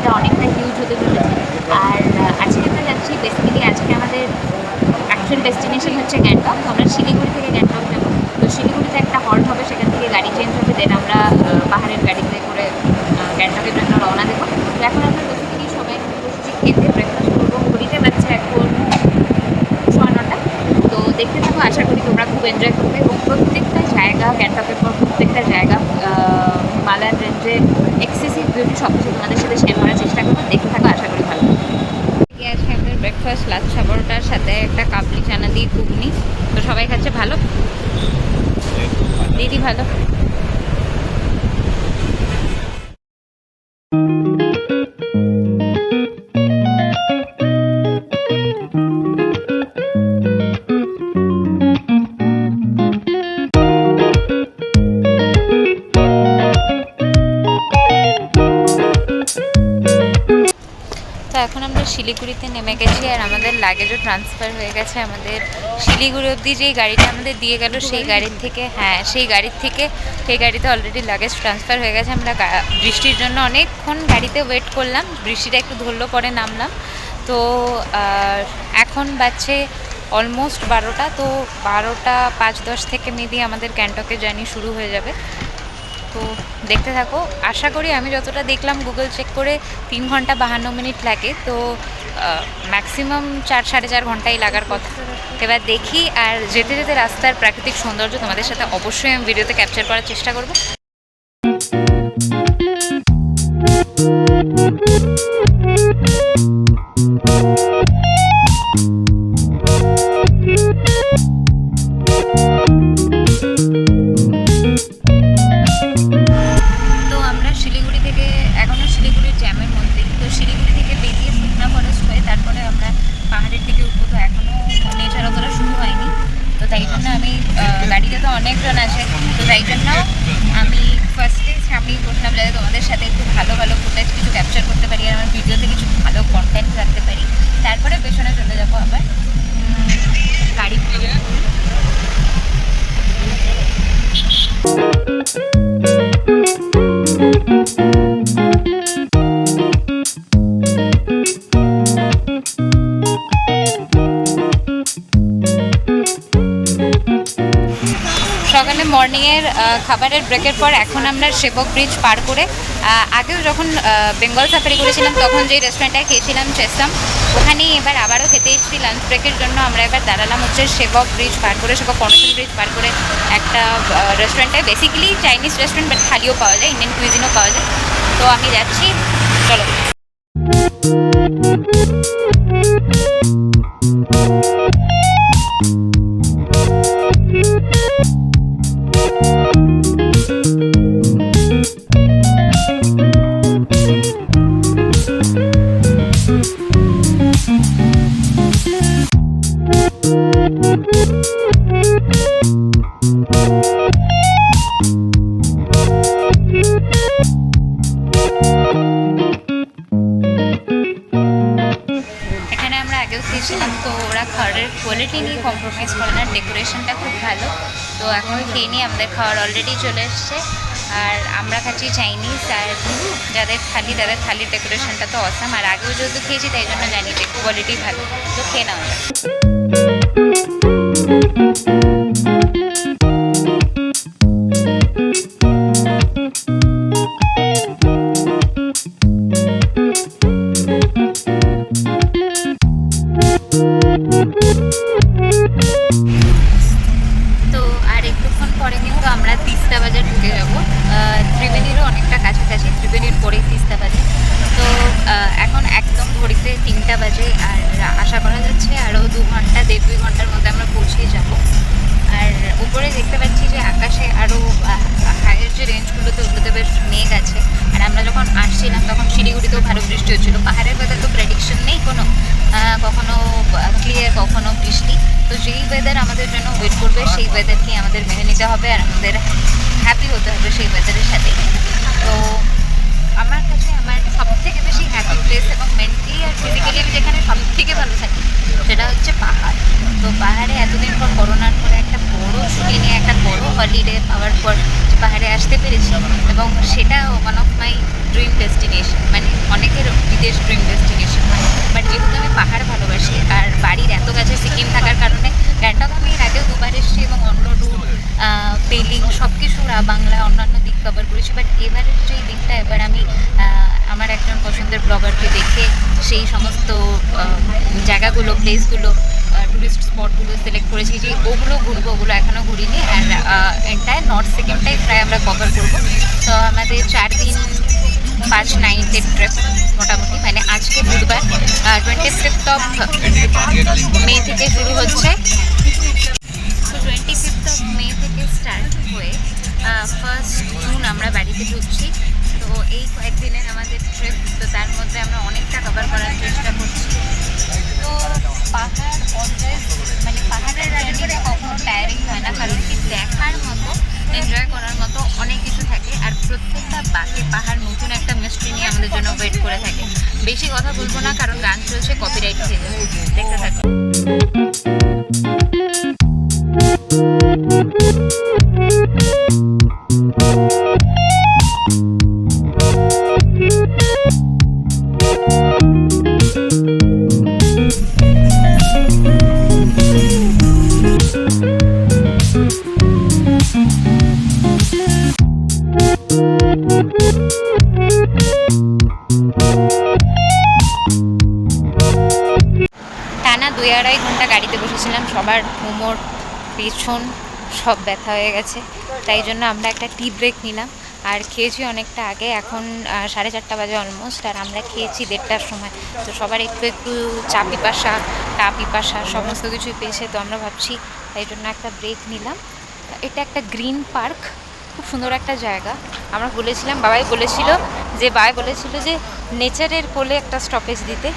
এটা অনেকটা হিউজ হতে চলেছে। আর আজকে আমরা যাচ্ছি, বেসিক্যালি আজকে আমাদের অ্যাকচুয়াল ডেস্টিনেশন হচ্ছে গ্যাংটক। তো আমরা শিলিগুড়ি থেকে গ্যাংটক যাবো। তো শিলিগুড়িতে একটা হল্ট হবে, সেখান থেকে গাড়ি চেঞ্জ হবে, দেন আমরা পাহাড়ের গাড়িতে করে গ্যাংটকের জন্য রওনা দেবো। তো এখন আমরা বেসিক্যালি সবাই বসছি খেতে, ব্রেকফাস্ট করবো। ঘড়িতে পাচ্ছে এখন 9:30। তো দেখতে থাকো, আশা করি তোমরা খুব এনজয় করবে। এবং প্রত্যেকটা জায়গা, গ্যাংটকের পর প্রত্যেকটা জায়গা হিমালয়ান রেঞ্জে এক্সেসিভ বিউটি সব কিছু তোমাদের সাথে শেয়ার করার চেষ্টা করবো। দেখতে থাকো, আশা করি ভালো। আছে আমাদের ব্রেকফাস্ট লাচ্ছা পরোটার সাথে একটা কাবলি চানা দিয়ে ঘুগনি। তো সবাই খাচ্ছে। ভালো দিদি, ভালো। তো এখন আমরা শিলিগুড়িতে নেমে গেছি, আর আমাদের লাগেজও ট্রান্সফার হয়ে গেছে। আমাদের শিলিগুড়ি অবধি যেই গাড়িটা আমাদের দিয়ে গেল সেই গাড়ির থেকে, সেই গাড়িতে অলরেডি লাগেজ ট্রান্সফার হয়ে গেছে। আমরা বৃষ্টির জন্য অনেকক্ষণ গাড়িতে ওয়েট করলাম, বৃষ্টিটা একটু ধরলো, পরে নামলাম। তো এখন বাজছে অলমোস্ট 12টা। তো 12টা 5-10 থেকে মেবি আমাদের গ্যাংটকের জার্নি শুরু হয়ে যাবে। তো দেখতে থাকো। আশা করি, আমি যতটা দেখলাম গুগল চেক করে 3 ঘন্টা 52 মিনিট লাগে। তো ম্যাক্সিমাম 4-4.5 ঘন্টাই লাগার কথা। এবার দেখি। আর যেতে যেতে রাস্তার প্রাকৃতিক সৌন্দর্য তোমাদের সাথে অবশ্যই আমি ভিডিওতে ক্যাপচার করার চেষ্টা করব। গাড়িতে তো অনেকজন আছে, তো তাই জন্য আমি ফার্স্টে সামনেই বসলাম, যাতে তোমাদের সাথে একটু ভালো ভালো ফুটেজ কিছু ক্যাপচার করতে পারি, আর আমার ভিডিওতে কিছু ভালো কন্টেন্ট রাখতে পারি। তারপরে পেছনে চলে যাবো আবার গাড়ি। সকালে মর্নিংয়ের খাবারের ব্রেকের পর এখন আমরা সেবক ব্রিজ পার করে, আগেও যখন বেঙ্গল সাফারি করেছিলাম তখন যেই রেস্টুরেন্টটায় খেয়েছিলাম চেসাম, ওখানেই এবার আবারও খেতে এসেছি লাঞ্চ ব্রেকের জন্য। আমরা এবার দাঁড়ালাম হচ্ছে সেবক ব্রিজ পার করে, সেবক কনসেল ব্রিজ পার করে একটা রেস্টুরেন্টে। বেসিক্যালি চাইনিজ রেস্টুরেন্ট, বাট থালিও পাওয়া যায়, ইন্ডিয়ান কুইজিনও পাওয়া যায়। তো আমি যাচ্ছি, চলো। তো ওরা খাবারের কোয়ালিটি নিয়ে কম্প্রোমাইজ করে না, ডেকোরেশনটা খুব ভালো। তো এখন খেয়ে নিয়ে আমাদের খাবার অলরেডি চলে এসছে, আর আমরা খাচ্ছি চাইনিজ। আর যাদের থালি, তাদের থালির ডেকোরেশনটা তো অসাম। আর আগেও যেহেতু খেয়েছি তাই জন্য জানি যে কোয়ালিটি ভালো। তো খেয়ে নেওয়া যায়। তো আর একটুক্ষণ পরে কিন্তু আমরা তিস্তা বাজার ঢুকে যাবো। ত্রিবেণীরও অনেকটা কাছাকাছি, ত্রিবেণীর পরেই তিস্তা বাজার। তো এখন একদম ঘড়িতে 3টা বাজে, আর আশা করা যাচ্ছে আরও 1.5-2 ঘন্টার মধ্যে আমরা পৌঁছে যাব। আর উপরে দেখতে পাচ্ছি যে আকাশে আরও হাইয়ের যে রেঞ্জগুলোতে ওগুলোতে বেশ মেঘ আছে। আর আমরা যখন আসছিলাম তখন শিলিগুড়িতেও ভালো বৃষ্টি হচ্ছিলো। পাহাড়ের ওয়েদার তো প্রেডিকশন নেই কোনো, কখনো ক্লিয়ার কখনো বৃষ্টি। তো যেই ওয়েদার আমাদের জন্য ওয়েট করবে সেই ওয়েদারকে আমাদের মেনে নিতে হবে, আর আমাদের হ্যাপি হতে হবে সেই ওয়েদারের সাথে। তো আমার কাছে আমার সবথেকে বেশি হ্যাপি প্লেস এবং মেন্টালি আর ফিজিক্যালি আমি যেখানে সবথেকে ভালো থাকি সেটা হচ্ছে পাহাড়। তো পাহাড়ে এতদিন পর করোনার পরে একটা বড় ছুটি নিয়ে একটা বড় হলিডে পাওয়ার পর পাহাড়ে আসতে পেরেছি, এবং সেটা one of my dream destination. মানে অনেকের বিগেস্ট ড্রিম ডেস্টিনেশন হয়। বাট যেহেতু আমি পাহাড় ভালোবাসি আর বাড়ির এত কাছে সিকিম থাকার কারণে গ্যাংটক আমি এর আগেও দুবার এসেছি এবং অন্য রুট পেলিং সব কিছু বাংলা অন্যান্য দিক কভার করেছি। বাট এবারের যে দিকটা এবার আমি আমার একজন পছন্দের ব্লগারকে দেখে সেই সমস্ত জায়গাগুলো প্লেসগুলো টুরিস্ট স্পটগুলো সিলেক্ট করেছি যে ওগুলো ঘুরবো, ওগুলো এখনও ঘুরিনি। আর এন্টায়ার নর্থ সিকিমটাই প্রায় আমরা কভার করবো। তো আমাদের 4 দিন 5 নাইটের ট্রিপ মোটামুটি, মানে আজকে বুধবার 25th অফ মে থেকে শুরু হচ্ছে। তো 25th অফ মে থেকে স্টার্ট হয়ে 1st জুন আমরা বাড়িতে ঢুকছি। তো এই কয়েকদিনের আমাদের ট্রিপ, তো তার মধ্যে আমরা অনেকটা কভার করার চেষ্টা করছি। তো পাহাড় অলওয়েজ, মানে পাহাড়ের জার্নিটা কখনো টায়ারিং হয় না, কারণ কি দেখার মতো, এনজয় করার মতো অনেক কিছু থাকে। আর প্রত্যেকটা বাঁকে পাহাড় নতুন একটা মিস্ট্রি নিয়ে আমাদের জন্য ওয়েট করে থাকে। বেশি কথা বলবো না, কারণ গান চলছে, কপিরাইট খেয়ে যাবে। দেখতে থাকো। টানা 2-2.5 ঘন্টা গাড়িতে বসেছিলাম, সবার কোমর পেছন সব ব্যথা হয়ে গেছে। তাই জন্য আমরা একটা টি ব্রেক নিলাম আর খেয়েছি অনেকটা আগে, এখন 4:30 বাজে অলমোস্ট। আর আমরা খেয়েছি 1:30টার সময়। তো সবার একটু একটু চা পিপাসা সমস্ত কিছুই পেয়েছে। তো আমরা ভাবছি তাই জন্য একটা ব্রেক নিলাম। এটা একটা গ্রিন পার্ক, খুব সুন্দর একটা জায়গা। আমরা বলেছিলাম, বাবাই বলেছিল যে নেচারের কোলে একটা স্টপেজ দিতে,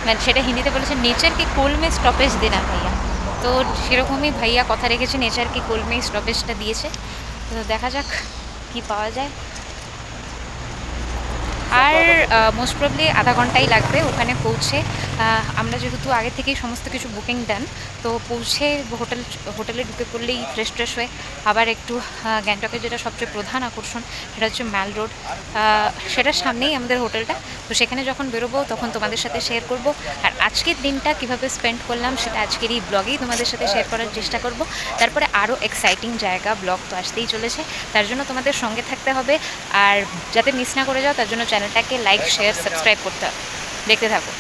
মানে সেটা হিন্দিতে বলেছে নেচার কি কোল মে স্টপেজ দেনা ভাইয়া। তো সেরকমই ভাইয়া কথা রেখেছে, নেচার কি কোল মে স্টপেজটা দিয়েছে। তো দেখা যাক কি পাওয়া যায়। আর মোস্ট প্রবলি আধা ঘন্টাই লাগবে ওখানে পৌঁছে। আমরা যেহেতু আগে থেকেই সমস্ত কিছু বুকিং ডান, তো পৌঁছে হোটেলে ঢুকে পড়লেই ফ্রেশ হয়ে আবার একটু গ্যাংটকের যেটা সবচেয়ে প্রধান আকর্ষণ, সেটা হচ্ছে ম্যাল রোড। সেটার সামনেই আমাদের হোটেলটা। তো সেখানে যখন বেরোবো তখন তোমাদের সাথে শেয়ার করব। আর আজকের দিনটা কিভাবে স্পেন্ড করলাম সেটা আজকের এই ব্লগেই তোমাদের সাথে শেয়ার করার চেষ্টা করব। তারপরে আরও এক্সাইটিং জায়গা ব্লগ তো আসতেই চলেছে, তার জন্য তোমাদের সঙ্গে থাকতে হবে। আর যাতে মিস না করে যাও তার জন্য চ্যানেলটাকে লাইক, শেয়ার, সাবস্ক্রাইব করতে হবে। দেখতে থাকো।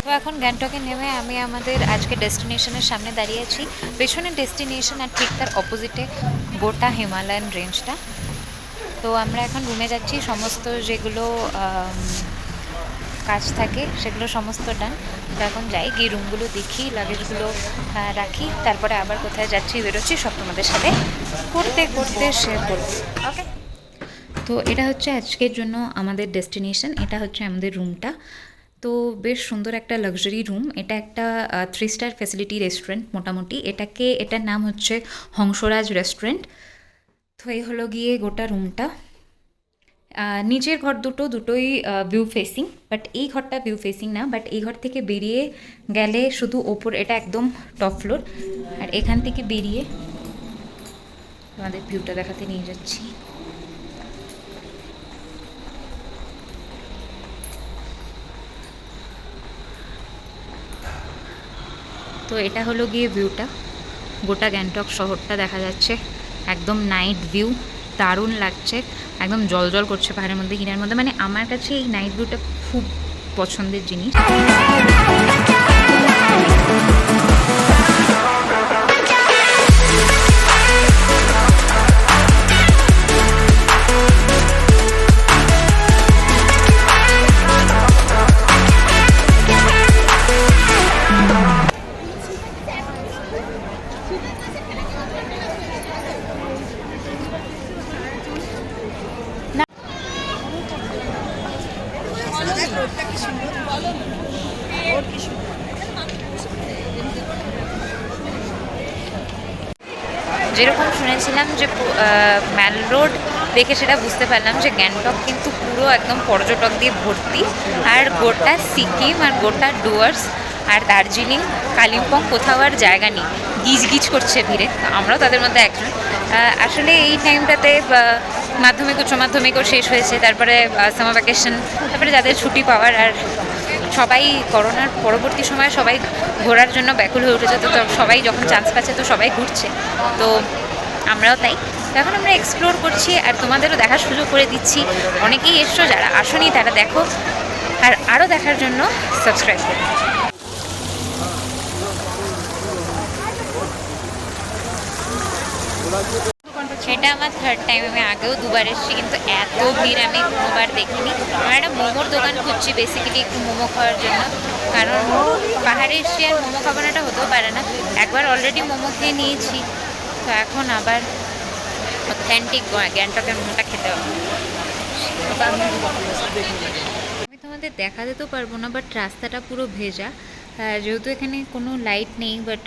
তো এখন গ্যাংটকে নেমে আমি আমাদের আজকে ডেস্টিনেশনের সামনে দাঁড়িয়ে আছি। পেছনের ডেস্টিনেশন আর ঠিক তার অপোজিটে গোটা হিমালয়ান রেঞ্জটা। তো আমরা এখন রুমে যাচ্ছি, সমস্ত যেগুলো কাজ থাকে সেগুলো সমস্ত ডান। তো এখন যাই, গিয়ে রুমগুলো দেখি, লাগেজগুলো রাখি, তারপরে আবার কোথায় যাচ্ছি বেরোচ্ছি সব তোমাদের সাথে করতে শেয়ার করবো। ওকে, তো এটা হচ্ছে আজকের জন্য আমাদের ডেস্টিনেশন, এটা হচ্ছে আমাদের রুমটা। তো বেশ সুন্দর একটা লাক্সারি রুম। এটা একটা 3 স্টার ফ্যাসিলিটি রেস্টুরেন্ট মোটামুটি। এটার নাম হচ্ছে হংসরাজ রেস্টুরেন্ট। তো এই হলো গিয়ে গোটা রুমটা। নিচের ঘর দুটোই ভিউ ফেসিং, বাট এই ঘরটা ভিউ ফেসিং না। বাট এই ঘর থেকে বেরিয়ে গেলে শুধু ওপর, এটা একদম টপ ফ্লোর। আর এখান থেকে বেরিয়ে আমাদের ভিউটা দেখাতে নিয়ে যাচ্ছি। তো এটা হলো গিয়ে ভিউটা, গোটা গ্যাংটক শহরটা দেখা যাচ্ছে, একদম নাইট ভিউ, দারুণ লাগছে, একদম জল করছে পাহাড়ের মধ্যে, কিনার মধ্যে। মানে আমার কাছে এই নাইট ভিউটা খুব পছন্দের জিনিস। যেরকম শুনেছিলাম যে ম্যাল রোড দেখে সেটা বুঝতে পারলাম যে গ্যাংটক কিন্তু পুরো একদম পর্যটক দিয়ে ভর্তি। আর গোটা সিকিম আর গোটা ডুয়ার্স আর দার্জিলিং কালিম্পং কোথাও আর জায়গা নেই, গিজ গিজ করছে ভিড়ে। তো আমরাও তাদের মধ্যে একজন। আসলে এই টাইমটাতে মাধ্যমিক উচ্চ মাধ্যমিকও শেষ হয়েছে, তারপরে সামার ভ্যাকেশন, তারপরে যাদের ছুটি পাওয়ার, আর সবাই করোনার পরবর্তী সময়ে সবাই ঘোরার জন্য ব্যাকুল হয়ে উঠেছে। তো সবাই যখন চান্স পাচ্ছে তো সবাই ঘুরছে, তো আমরাও তাই। তো এখন আমরা এক্সপ্লোর করছি আর তোমাদেরও দেখার সুযোগ করে দিচ্ছি। অনেকেই এসছো, যারা আসনি তারা দেখো, আর আরও দেখার জন্য সাবস্ক্রাইব করো। সেটা আমার থার্ড টাইম। আমি আগেও দুবার এসেছি, কিন্তু এত ভিড় আমি কোনোবার দেখিনি। আমার একটা মোমোর দোকান খুঁজছি বেসিক্যালি, একটু মোমো খাওয়ার জন্য, কারণ পাহাড়ে এসে আর মোমো খাবারটা হতেও পারে না। একবার অলরেডি মোমো খেয়ে নিয়েছি, তো এখন আবার অথেন্টিক গ্যাংটকের মোমোটা খেতে হবে। আমি তোমাদের দেখাতে তো পারবো না, বাট রাস্তাটা পুরো ভেজা, যেহেতু এখানে কোনো লাইট নেই, বাট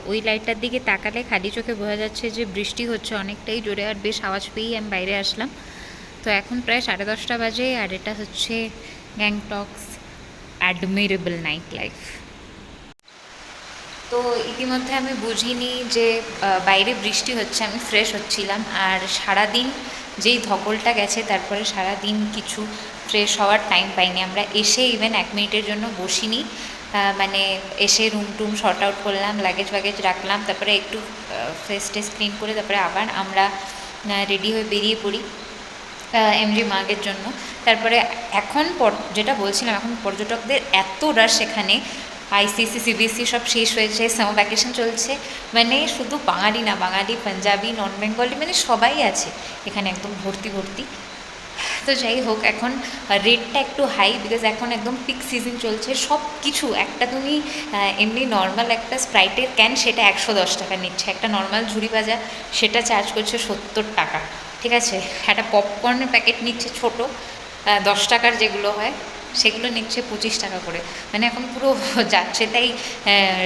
ওই লাইটটার দিকে তাকালে খালি চোখে বোঝা যাচ্ছে যে বৃষ্টি হচ্ছে অনেকটাই জোরে, আর বেশ আওয়াজ পেয়েই আমি বাইরে আসলাম। তো এখন প্রায় 10:30 বাজে, আর এটা হচ্ছে গ্যাংটকস অ্যাডমিরেবল নাইট লাইফ। তো ইতিমধ্যে আমি বুঝিনি যে বাইরে বৃষ্টি হচ্ছে, আমি ফ্রেশ হচ্ছিলাম, আর সারাদিন যেই ধকলটা গেছে তারপরে সারাদিন কিছু ফ্রেশ হওয়ার টাইম পাইনি। আমরা এসে ইভেন 1 মিনিটের জন্য বসিনি, মানে এসে রুম টুম শর্ট আউট করলাম, লাগেজ ওয়াগেজ রাখলাম, তারপরে একটু ফেস টেস ক্লিন করে তারপরে আবার আমরা রেডি হয়ে বেরিয়ে পড়ি এমজি মার্গের জন্য। তারপরে এখন যেটা বলছিলাম, এখন পর্যটকদের এত রাশ এখানে, আইসিএসসি সিবিএসসি সব শেষ হয়েছে, সামার ভ্যাকেশন চলছে, মানে শুধু বাঙালি না, বাঙালি পাঞ্জাবি নন বেঙ্গলি মানে সবাই আছে এখানে, একদম ভর্তি ভর্তি। তো যাই হোক, এখন রেটটা একটু হাই, বিকজ এখন একদম পিক সিজন চলছে। সব কিছু, একটা তুমি এমনি নর্মাল একটা স্প্রাইটের ক্যান সেটা 110 টাকা নিচ্ছে, একটা নর্মাল ঝুড়ি ভাজা সেটা চার্জ করছে 70 টাকা, ঠিক আছে। একটা পপকর্নের প্যাকেট নিচ্ছে ছোটো 10 টাকার যেগুলো হয়, সেগুলো নিচ্ছে 25 টাকা করে। মানে এখন পুরো যাচ্ছে তাই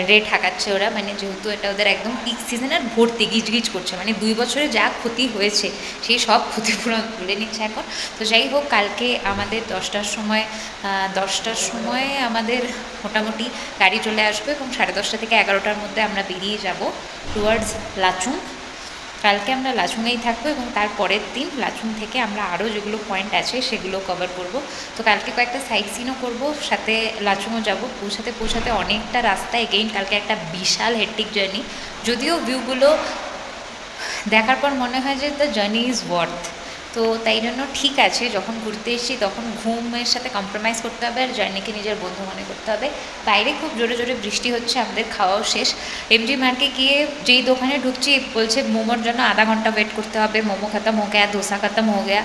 রেট হাঁকাচ্ছে ওরা, মানে যেহেতু এটা ওদের একদম পিক সিজন, আর ভর্তি গিজগিজ করছে, মানে 2 বছরে যা ক্ষতি হয়েছে সেই সব ক্ষতিপূরণ তুলে নিচ্ছে এখন। তো যাই হোক, কালকে আমাদের 10টার সময় আমাদের মোটামুটি গাড়ি চলে আসবে, এবং 10:30 থেকে 11টার মধ্যে আমরা বেরিয়ে যাব টুয়ার্ডস লাচুং। কালকে আমরা লাচুংয়েই থাকবো, এবং তার পরের দিন লাচুং থেকে আমরা আরও যেগুলো পয়েন্ট আছে সেগুলো কভার করব। তো কালকে কয়েকটা সাইট সিনও করবো, সাথে লাচুংও যাব। পৌঁছাতে অনেকটা রাস্তা, এগেইন কালকে একটা বিশাল হেক্টিক জার্নি। যদিও ভিউগুলো দেখার পর মনে হয় যে দ্য জার্নি ইজ ওয়ার্থ, তো তাই জন্য ঠিক আছে, যখন ঘুরতে এসেছি তখন ঘুমের সাথে কম্প্রোমাইজ করতে হবে, আর জার্নিকে নিজের বন্ধু মনে করতে হবে। বাইরে খুব জোরে জোরে বৃষ্টি হচ্ছে, আমাদের খাওয়াও শেষ। এমজি মার্কে গিয়ে যেই দোকানে ঢুকছি বলছে মোমোর জন্য আধা ঘন্টা ওয়েট করতে হবে, মোমো খতম হো গেয়া, ধোসা খতম হো গেয়া,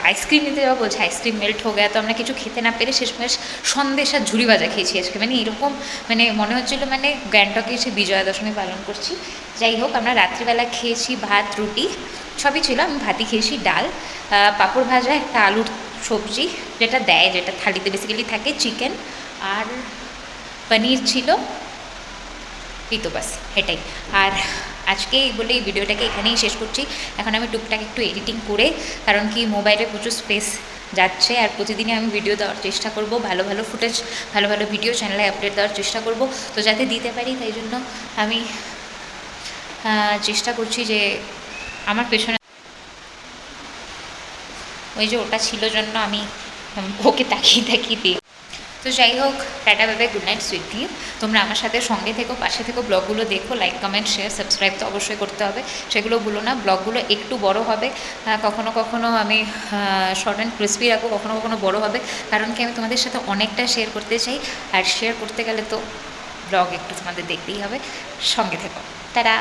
আইসক্রিম নিতে যাওয়া বলছে আইসক্রিম মেল্ট হো গেয়া। তো আমরা কিছু খেতে না পেরে শেষমেশ সন্দেশ আর ঝুড়ি ভাজা খেয়েছি আজকে, মানে এরকম, মানে মনে হচ্ছিলো মানে গ্যাংটকে এসে বিজয়া দশমী পালন করছি। যাই হোক, আমরা রাত্রিবেলা খেয়েছি ভাত রুটি সবই ছিল। আমি ভাতই খেয়েছি, ডাল, পাঁপড় ভাজা, একটা আলুর সবজি যেটা দেয়, যেটা থালিতে বেসিক্যালি থাকে, চিকেন আর পনির ছিল, এই তো বাস এটাই। আর আজকে বলে এই ভিডিওটাকে এখানেই শেষ করছি। এখন আমি টুকটাক একটু এডিটিং করে, কারণ কি মোবাইলে প্রচুর স্পেস যাচ্ছে, আর প্রতিদিনই আমি ভিডিও দেওয়ার চেষ্টা করব, ভালো ভালো ফুটেজ, ভালো ভালো ভিডিও চ্যানেলে আপডেট দেওয়ার চেষ্টা করব, তো যাতে দিতে পারি তাই জন্য আমি চেষ্টা করছি। যে আমার পেছনে ওই যে ওটা ছিল জন্য আমি ওকে তাকিয়ে দিই। তো যাই হোক, tata bye bye, good night, sweet dream. তোমরা আমার সাথে সঙ্গে থেকো, পাশে থেকো, ব্লগগুলো দেখো, লাইক কমেন্ট শেয়ার সাবস্ক্রাইব তো অবশ্যই করতে হবে, সেগুলো ভুলো না। ব্লগগুলো একটু বড় হবে, কখনো কখনো আমি শর্ট অ্যান্ড ক্রিস্পি রাখবো, কখনো কখনো বড় হবে, কারণ কি আমি তোমাদের সাথে অনেকটা শেয়ার করতে চাই, আর শেয়ার করতে গেলে তো ব্লগ একটু তোমাদের দেখতেই হবে। সঙ্গে থেকো, টাটা।